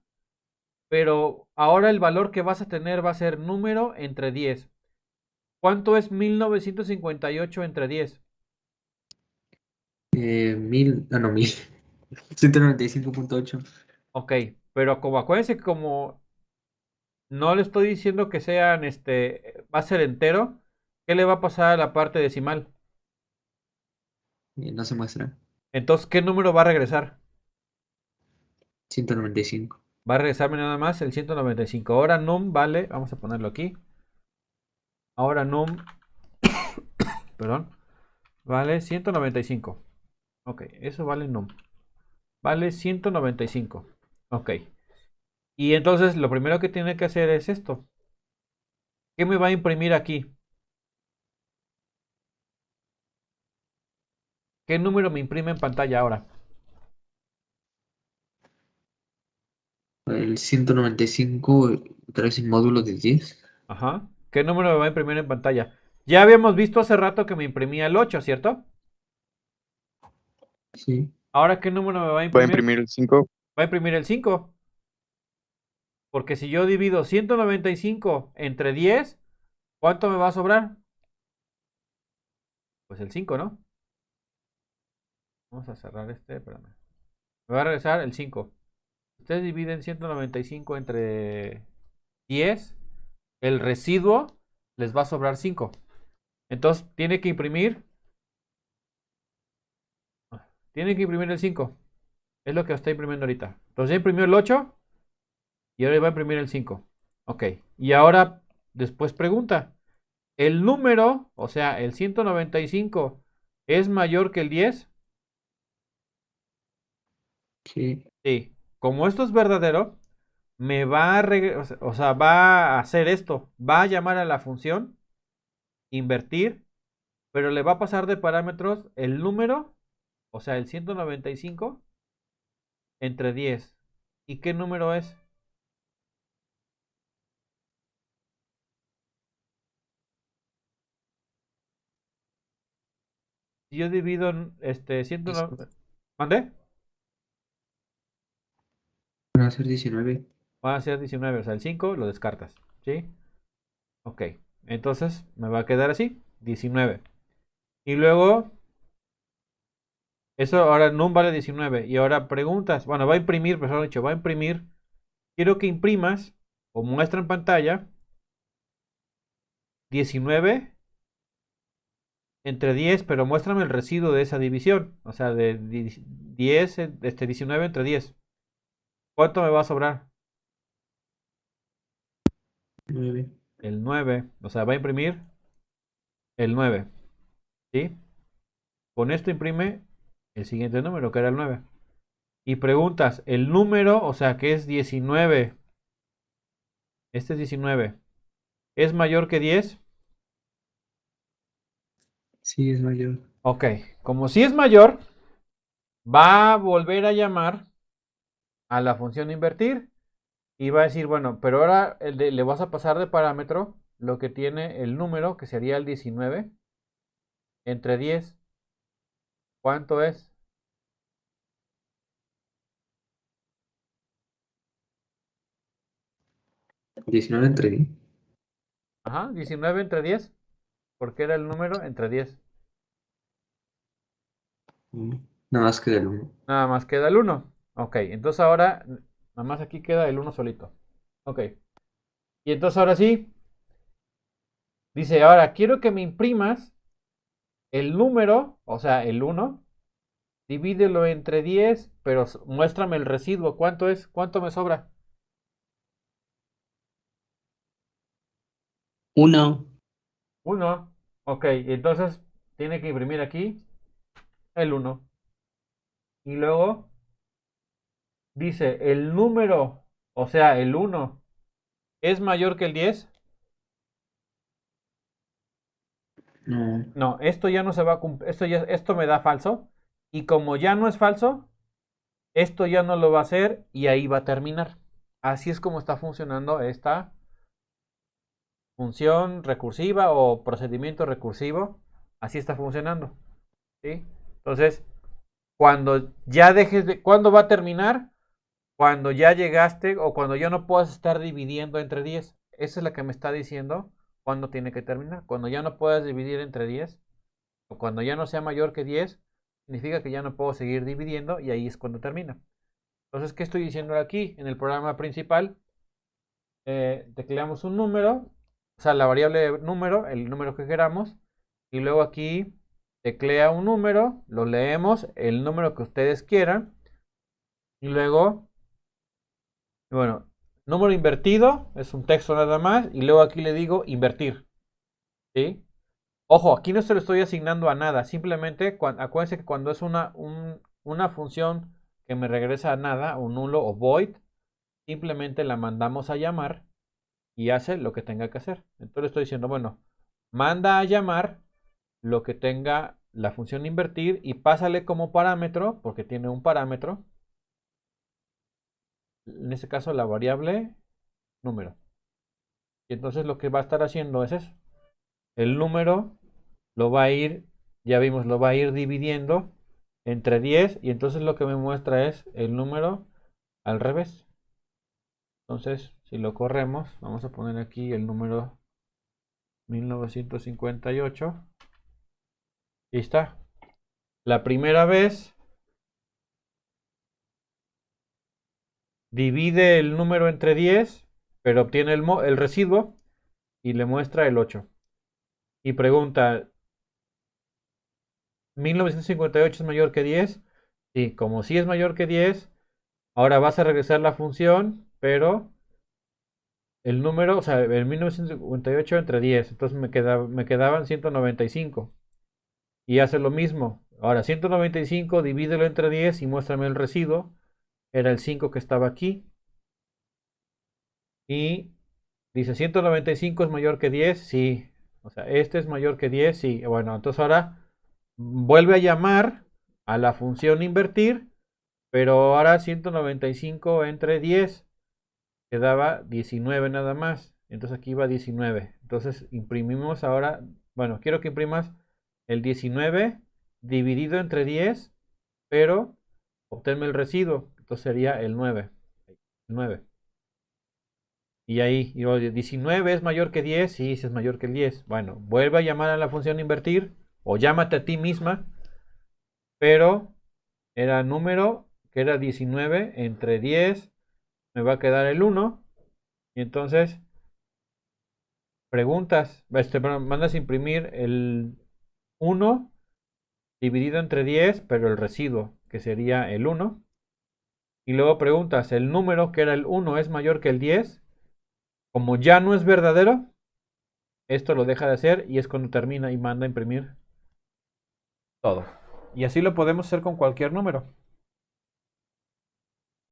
pero ahora el valor que vas a tener va a ser número entre 10. ¿Cuánto es 1958 entre 10? 1000. Ah, no, 1000. 195.8. Ok, pero como acuérdense que como no le estoy diciendo que sean, va a ser entero, ¿qué le va a pasar a la parte decimal? No se muestra. Entonces, ¿qué número va a regresar? 195. Va a regresarme nada más el 195. Ahora num vale, vamos a ponerlo aquí. Ahora num, perdón, vale 195. Ok, eso vale num. Vale 195. Ok. Y entonces lo primero que tiene que hacer es esto. ¿Qué me va a imprimir aquí? ¿Qué número me imprime en pantalla ahora? El 195, otra vez el módulo de 10. Ajá. ¿Qué número me va a imprimir en pantalla? Ya habíamos visto hace rato que me imprimía el 8, ¿cierto? Sí. Ahora, ¿qué número me va a Va a imprimir? imprimir el 5. Va a imprimir el 5. Porque si yo divido 195 entre 10, ¿cuánto me va a sobrar? Pues el 5, ¿no? Vamos a cerrar espérame. Me va a regresar el 5. Ustedes dividen 195 entre 10, el residuo les va a sobrar 5. Entonces, tiene que imprimir el 5. Es lo que está imprimiendo ahorita. Entonces ya imprimió el 8 y ahora va a imprimir el 5. Ok. Y ahora, después pregunta. ¿El número, o sea, el 195, es mayor que el 10? Sí. Sí. Como esto es verdadero, me va a, o sea, va a hacer esto. Va a llamar a la función, invertir, pero le va a pasar de parámetros el número, o sea, el 195, entre 10. ¿Y qué número es? Si yo divido 190. ¿Mande? Van a ser 19. Van a ser 19, o sea, el 5 lo descartas. ¿Sí? Ok. Entonces me va a quedar así, 19. Y luego, eso ahora num vale 19. Y ahora preguntas, bueno, va a imprimir, mejor dicho, va a imprimir. Quiero que imprimas o muestra en pantalla 19 entre 10, pero muéstrame el residuo de esa división. O sea, de 10, 19 entre 10. ¿Cuánto me va a sobrar? 9. El 9. O sea, va a imprimir el 9. ¿Sí? Con esto imprime el siguiente número, que era el 9. Y preguntas, el número, o sea, que es 19. Este es 19. ¿Es mayor que 10? Sí, es mayor. Ok, como si es mayor, va a volver a llamar a la función invertir y va a decir, bueno, pero ahora le vas a pasar de parámetro lo que tiene el número, que sería el 19, entre 10. ¿Cuánto es? 19 entre 10. Ajá, 19 entre 10, porque era el número entre 10. Nada más que del 1. Nada más queda el 1. Ok, entonces ahora, nada más aquí queda el 1 solito. Ok, y entonces ahora sí, dice, ahora quiero que me imprimas el número, o sea, el 1, divídelo entre 10, pero muéstrame el residuo. ¿Cuánto es? ¿Cuánto me sobra? 1. 1. Ok, entonces tiene que imprimir aquí el 1. Y luego dice, el número, o sea, el 1, ¿es mayor que el 10? No. No, esto ya no se va a cumplir, esto me da falso. Y como ya no es falso, esto ya no lo va a hacer y ahí va a terminar. Así es como está funcionando esta función recursiva o procedimiento recursivo. Así está funcionando. ¿Sí? Entonces, cuando ya dejes de... ¿Cuándo va a terminar? Cuando ya llegaste o cuando ya no puedas estar dividiendo entre 10. Esa es la que me está diciendo cuándo tiene que terminar. Cuando ya no puedas dividir entre 10 o cuando ya no sea mayor que 10, significa que ya no puedo seguir dividiendo y ahí es cuando termina. Entonces, ¿qué estoy diciendo aquí? En el programa principal, tecleamos un número, o sea, la variable número, el número que queramos, y luego aquí teclea un número, lo leemos, el número que ustedes quieran, y luego, bueno, número invertido, es un texto nada más, y luego aquí le digo invertir, ¿sí? Ojo, aquí no se lo estoy asignando a nada, simplemente acuérdense que cuando es una función que me regresa a nada, un nulo o void, simplemente la mandamos a llamar y hace lo que tenga que hacer. Entonces le estoy diciendo, bueno, manda a llamar lo que tenga la función invertir y pásale como parámetro, porque tiene un parámetro, en este caso la variable número. Y entonces lo que va a estar haciendo es eso. El número lo va a ir, ya vimos, lo va a ir dividiendo entre 10 y entonces lo que me muestra es el número al revés. Entonces, si lo corremos, vamos a poner aquí el número 1958. Y está. La primera vez divide el número entre 10, pero obtiene el residuo y le muestra el 8. Y pregunta, ¿1958 es mayor que 10? Sí, como sí es mayor que 10, ahora vas a regresar la función, pero el número, o sea, el 1958 entre 10, entonces me quedaban 195. Y hace lo mismo. Ahora 195 divídelo entre 10 y muéstrame el residuo. Era el 5 que estaba aquí. Y dice 195 es mayor que 10, sí. O sea, este es mayor que 10, sí. Bueno, entonces ahora vuelve a llamar a la función invertir, pero ahora 195 entre 10 quedaba 19 nada más. Entonces aquí va 19. Entonces imprimimos ahora, bueno, quiero que imprimas el 19 dividido entre 10, pero obténme el residuo. Entonces sería el 9. El 9. Y ahí, 19 es mayor que 10, sí, sí es mayor que el 10. Bueno, vuelve a llamar a la función invertir o llámate a ti misma, pero era número que era 19 entre 10, me va a quedar el 1. Y entonces preguntas, mandas a imprimir el 1 dividido entre 10, pero el residuo, que sería el 1. Y luego preguntas, ¿el número que era el 1 es mayor que el 10? Como ya no es verdadero, Esto lo deja de hacer y es cuando termina y manda a imprimir todo. Y así lo podemos hacer con cualquier número.